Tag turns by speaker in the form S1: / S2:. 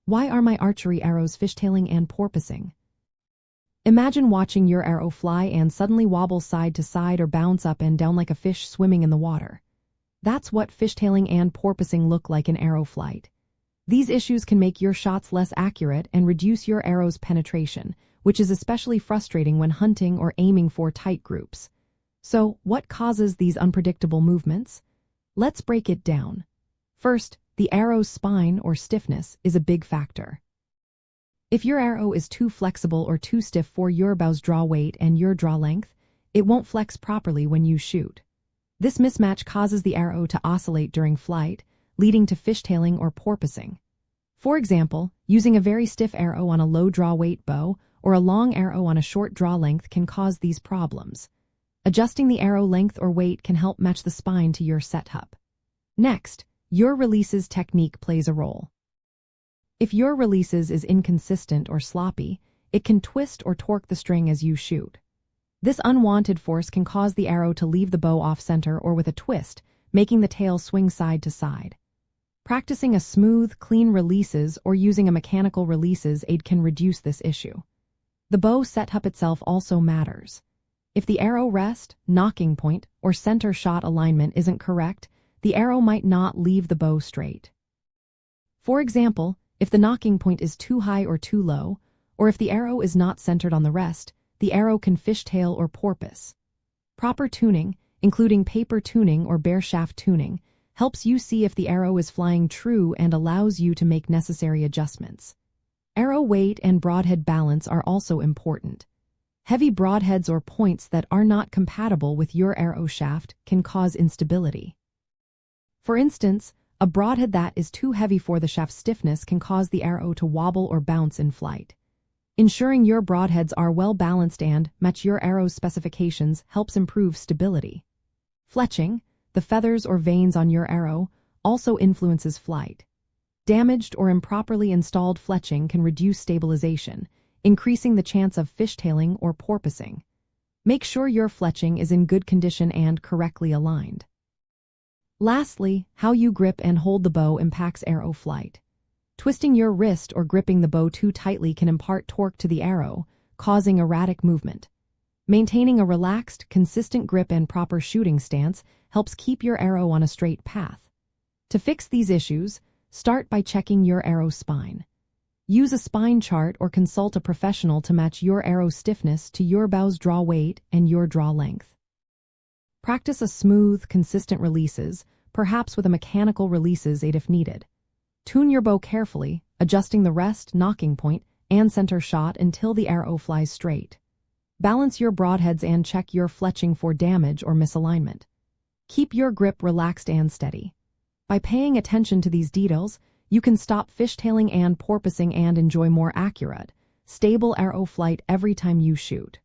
S1: Why are my archery arrows fishtailing and porpoising? Imagine watching your arrow fly and suddenly wobble side to side or bounce up and down like a fish swimming in the water. That's what fishtailing and porpoising look like in arrow flight. These issues can make your shots less accurate and reduce your arrow's penetration, which is especially frustrating when hunting or aiming for tight groups. So, what causes these unpredictable movements? Let's break it down. First, the arrow's spine or stiffness is a big factor. If your arrow is too flexible or too stiff for your bow's draw weight and your draw length, it won't flex properly when you shoot. This mismatch causes the arrow to oscillate during flight, leading to fishtailing or porpoising. For example, using a very stiff arrow on a low draw weight bow or a long arrow on a short draw length can cause these problems. Adjusting the arrow length or weight can help match the spine to your setup. Next, your releases technique plays a role. If your releases is inconsistent or sloppy, it can twist or torque the string as you shoot. This unwanted force can cause the arrow to leave the bow off-center or with a twist, making the tail swing side to side. Practicing a smooth, clean releases or using a mechanical releases aid can reduce this issue. The bow setup itself also matters. If the arrow rest, nocking point, or center shot alignment isn't correct, the arrow might not leave the bow straight. For example, if the nocking point is too high or too low, or if the arrow is not centered on the rest, the arrow can fishtail or porpoise. Proper tuning, including paper tuning or bare shaft tuning, helps you see if the arrow is flying true and allows you to make necessary adjustments. Arrow weight and broadhead balance are also important. Heavy broadheads or points that are not compatible with your arrow shaft can cause instability. For instance, a broadhead that is too heavy for the shaft stiffness can cause the arrow to wobble or bounce in flight. Ensuring your broadheads are well balanced and match your arrow's specifications helps improve stability. Fletching, the feathers or veins on your arrow, also influences flight. Damaged or improperly installed fletching can reduce stabilization, increasing the chance of fishtailing or porpoising. Make sure your fletching is in good condition and correctly aligned. Lastly, how you grip and hold the bow impacts arrow flight. Twisting your wrist or gripping the bow too tightly can impart torque to the arrow, causing erratic movement. Maintaining a relaxed, consistent grip and proper shooting stance helps keep your arrow on a straight path. To fix these issues, start by checking your arrow spine. Use a spine chart or consult a professional to match your arrow stiffness to your bow's draw weight and your draw length. Practice a smooth, consistent releases, perhaps with a mechanical releases aid if needed. Tune your bow carefully, adjusting the rest, nocking point, and center shot until the arrow flies straight. Balance your broadheads and check your fletching for damage or misalignment. Keep your grip relaxed and steady. By paying attention to these details, you can stop fishtailing and porpoising and enjoy more accurate, stable arrow flight every time you shoot.